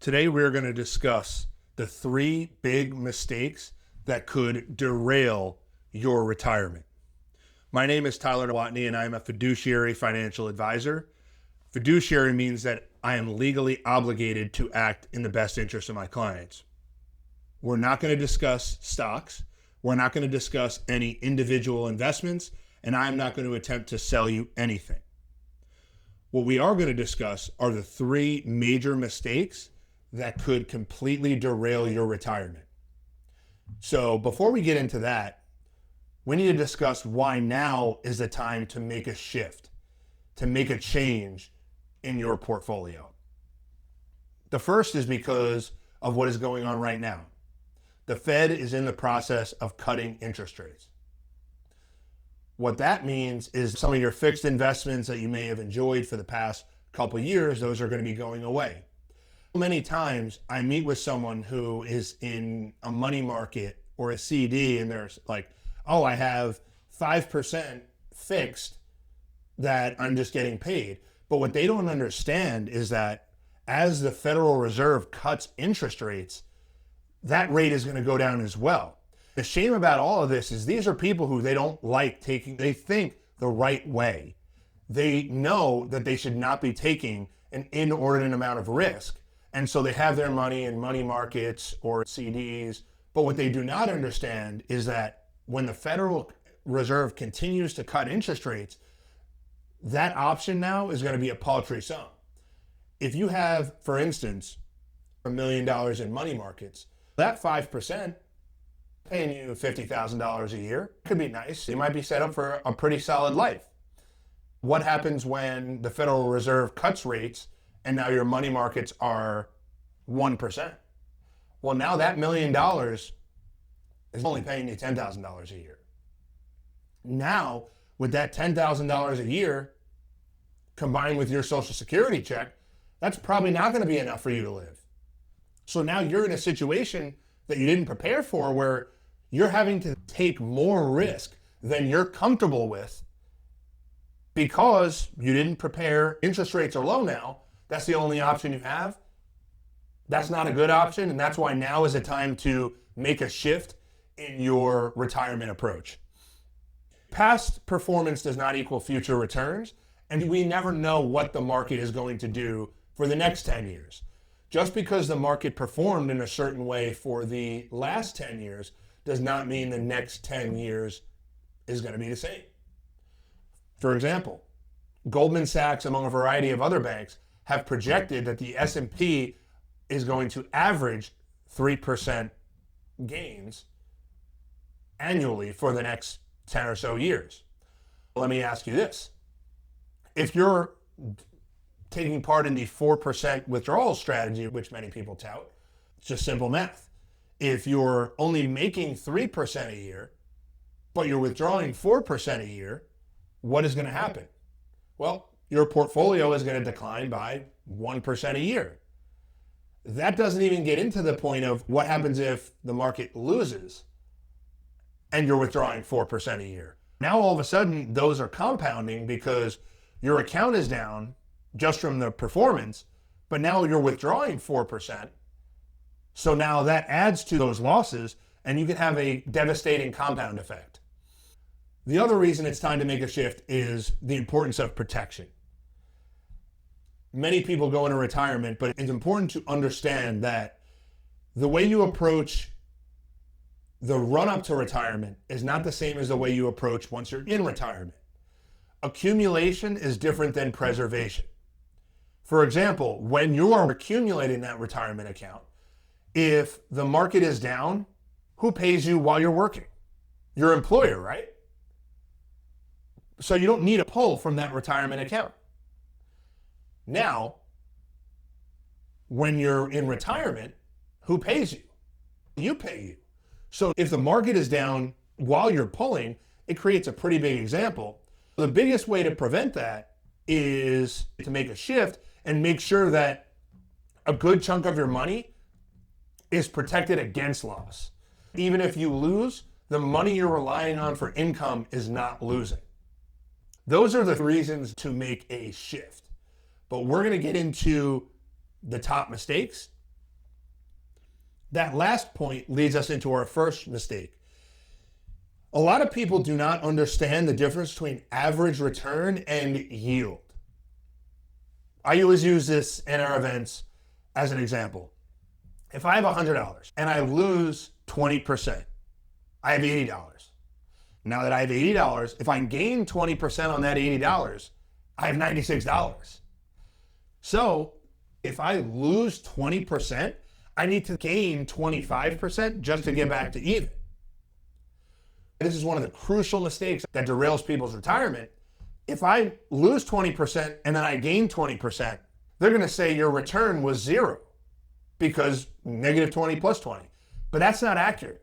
Today we're going to discuss the 3 big mistakes that could derail your retirement. My name is Tyler Watney and I'm a fiduciary financial advisor. Fiduciary means that I am legally obligated to act in the best interest of my clients. We're not going to discuss stocks. We're not going to discuss any individual investments, and I'm not going to attempt to sell you anything. What we are going to discuss are the 3 major mistakes that could completely derail your retirement. So before we get into that, we need to discuss why now is the time to make a shift, to make a change in your portfolio. The first is because of what is going on right now. The Fed is in the process of cutting interest rates. What that means is some of your fixed investments that you may have enjoyed for the past couple of years, those are going to be going away. Many times I meet with someone who is in a money market or a CD and they're like, oh, I have 5% fixed that I'm just getting paid. But what they don't understand is that as the Federal Reserve cuts interest rates, that rate is going to go down as well. The shame about all of this is these are people who they don't like taking, they think the right way. They know that they should not be taking an inordinate amount of risk. And so they have their money in money markets or CDs. But what they do not understand is that when the Federal Reserve continues to cut interest rates, that option now is going to be a paltry sum. If you have, for instance, $1 million in money markets, that 5% paying you $50,000 a year could be nice. You might be set up for a pretty solid life. What happens when the Federal Reserve cuts rates and now your money markets are 1%? Well, now that $1 million is only paying you $10,000 a year. Now, with that $10,000 a year, combined with your Social Security check, that's probably not going to be enough for you to live. So now you're in a situation that you didn't prepare for where you're having to take more risk than you're comfortable with because you didn't prepare. Interest rates are low now. That's the only option you have. That's not a good option, and that's why now is the time to make a shift in your retirement approach. Past performance does not equal future returns, and we never know what the market is going to do for the next 10 years. Just because the market performed in a certain way for the last 10 years does not mean the next 10 years is going to be the same. For example, Goldman Sachs, among a variety of other banks, have projected that the S&P is going to average 3% gains annually for the next 10 or so years. Let me ask you this. If you're taking part in the 4% withdrawal strategy, which many people tout, it's just simple math. If you're only making 3% a year, but you're withdrawing 4% a year, what is going to happen? Well, your portfolio is going to decline by 1% a year. That doesn't even get into the point of what happens if the market loses and you're withdrawing 4% a year. Now all of a sudden those are compounding because your account is down just from the performance, but now you're withdrawing 4%. So now that adds to those losses and you can have a devastating compound effect. The other reason it's time to make a shift is the importance of protection. Many people go into retirement, but it's important to understand that the way you approach the run-up to retirement is not the same as the way you approach once you're in retirement. Accumulation is different than preservation. For example, when you are accumulating that retirement account, if the market is down, who pays you while you're working? Your employer, right? So you don't need a pull from that retirement account. Now, when you're in retirement, who pays you? You pay you. So if the market is down while you're pulling, it creates a pretty big example. The biggest way to prevent that is to make a shift and make sure that a good chunk of your money is protected against loss. Even if you lose, the money you're relying on for income is not losing. Those are the reasons to make a shift. But we're going to get into the top mistakes That last point leads us into our first mistake. A lot of people do not understand the difference between average return and yield. I always use this in our events as an example. If I have $100 and I lose 20%, I have $80. Now that I have $80, if I gain 20% on that $80, I have $96. So if I lose 20%, I need to gain 25% just to get back to even. This is one of the crucial mistakes that derails people's retirement. If I lose 20% and then I gain 20%, they're going to say your return was zero because negative 20 plus 20. But that's not accurate.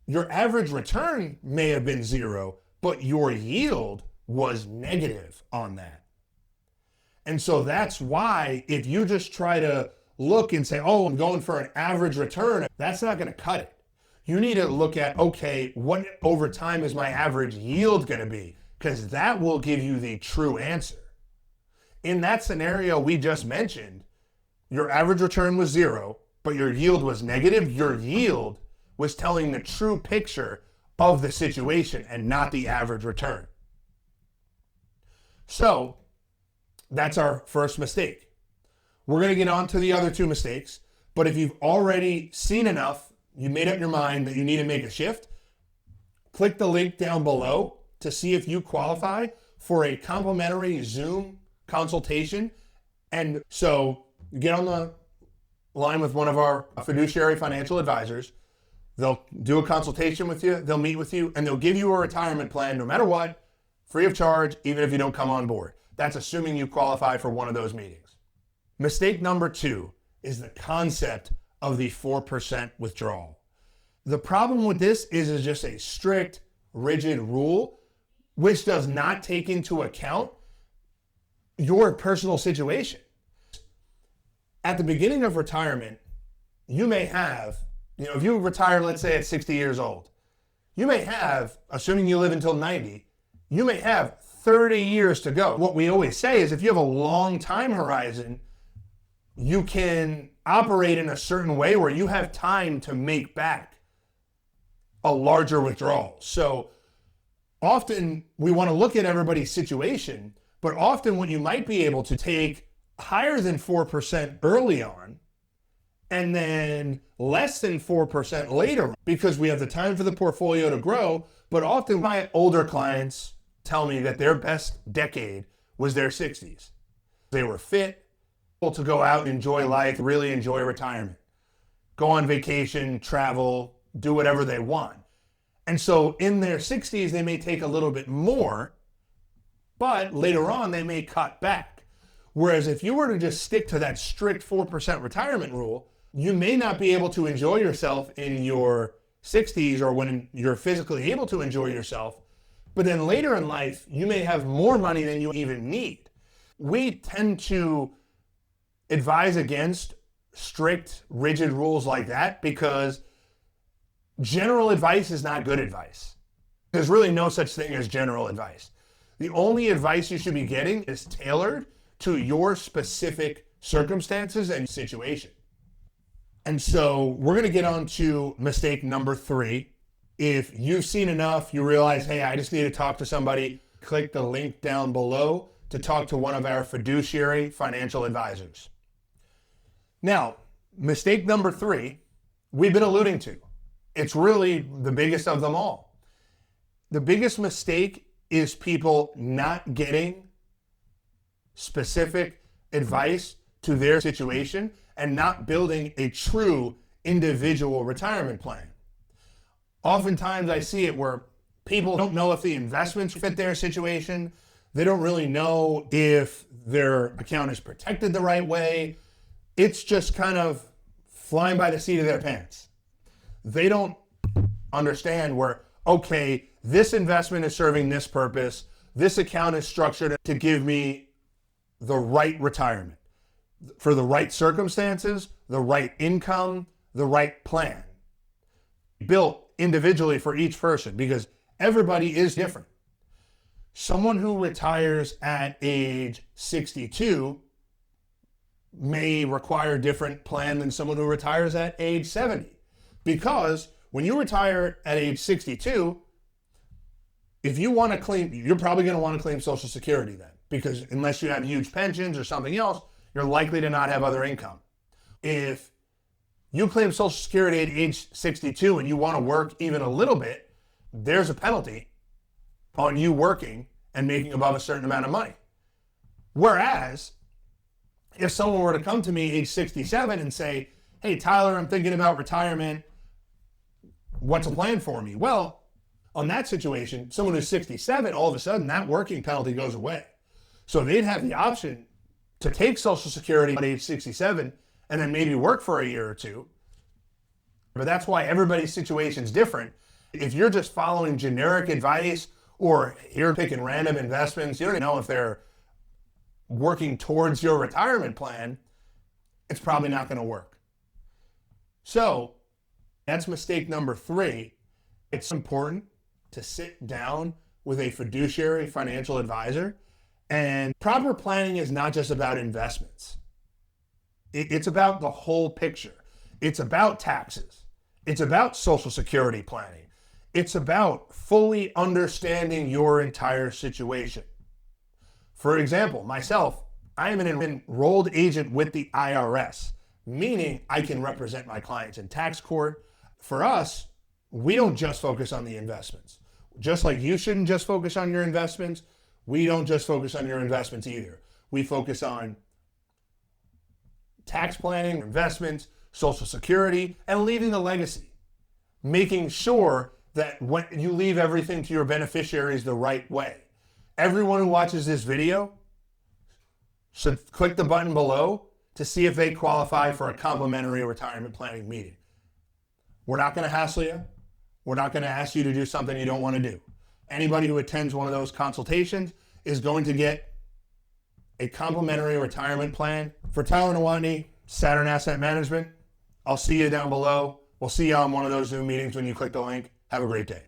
Your average return may have been zero, but your yield was negative on that. And so that's why if you just try to look and say, oh, I'm going for an average return, that's not going to cut it. You need to look at, okay, what over time is my average yield going to be? Because that will give you the true answer. In that scenario we just mentioned, your average return was zero, but your yield was negative. Your yield was telling the true picture of the situation and not the average return. So that's our first mistake. We're going to get on to the other two mistakes, but if you've already seen enough, you made up your mind that you need to make a shift, click the link down below to see if you qualify for a complimentary Zoom consultation. And so you get on the line with one of our fiduciary financial advisors. They'll do a consultation with you, they'll meet with you, and they'll give you a retirement plan no matter what, free of charge, even if you don't come on board. That's assuming you qualify for one of those meetings. Mistake number 2 is the concept of the 4% withdrawal. The problem with this is it's just a strict, rigid rule, which does not take into account your personal situation. At the beginning of retirement, you may have, if you retire, let's say at 60 years old, you may have, assuming you live until 90, you may have 30 years to go. What we always say is if you have a long time horizon, you can operate in a certain way where you have time to make back a larger withdrawal. So often we want to look at everybody's situation, but often what you might be able to take higher than 4% early on and then less than 4% later because we have the time for the portfolio to grow. But often my older clients tell me that their best decade was their 60s. They were fit, able to go out and enjoy life, really enjoy retirement, go on vacation, travel, do whatever they want. And so in their 60s, they may take a little bit more, but later on they may cut back. Whereas if you were to just stick to that strict 4% retirement rule, you may not be able to enjoy yourself in your 60s or when you're physically able to enjoy yourself. But then later in life, you may have more money than you even need. We tend to advise against strict, rigid rules like that because general advice is not good advice. There's really no such thing as general advice. The only advice you should be getting is tailored to your specific circumstances and situation. And so we're going to get on to mistake number 3. If you've seen enough, you realize, hey, I just need to talk to somebody, click the link down below to talk to one of our fiduciary financial advisors. Now, mistake number 3, we've been alluding to. It's really the biggest of them all. The biggest mistake is people not getting specific advice to their situation and not building a true individual retirement plan. Oftentimes I see it where people don't know if the investments fit their situation. They don't really know if their account is protected the right way. It's just kind of flying by the seat of their pants. They don't understand where, okay, this investment is serving this purpose. This account is structured to give me the right retirement for the right circumstances, the right income, the right plan. Built individually for each person because everybody is different. Someone who retires at age 62 may require a different plan than someone who retires at age 70. Because when you retire at age 62, if you want to claim, you're probably going to want to claim Social Security then, because unless you have huge pensions or something else, you're likely to not have other income. If you claim Social Security at age 62 and you want to work even a little bit, there's a penalty on you working and making above a certain amount of money. Whereas, if someone were to come to me age 67 and say, hey, Tyler, I'm thinking about retirement. What's a plan for me? Well, on that situation, someone who's 67, all of a sudden that working penalty goes away. So they'd have the option to take Social Security at age 67 and then maybe work for a year or two. But that's why everybody's situation is different. If you're just following generic advice or you're picking random investments, you don't even know if they're working towards your retirement plan, it's probably not going to work. So that's mistake number 3. It's important to sit down with a fiduciary financial advisor. And proper planning is not just about investments. It's about the whole picture. It's about taxes. It's about Social Security planning. It's about fully understanding your entire situation. For example, myself, I am an enrolled agent with the IRS, meaning I can represent my clients in tax court. For us, we don't just focus on the investments. Just like you shouldn't just focus on your investments, we don't just focus on your investments either. We focus on tax planning, investments, Social Security, and leaving a legacy. Making sure that when you leave everything to your beneficiaries the right way. Everyone who watches this video should click the button below to see if they qualify for a complimentary retirement planning meeting. We're not going to hassle you. We're not going to ask you to do something you don't want to do. Anybody who attends one of those consultations is going to get a complimentary retirement plan. For Tyler Nowotny, Saturn Asset Management, I'll see you down below. We'll see you on one of those Zoom meetings when you click the link. Have a great day.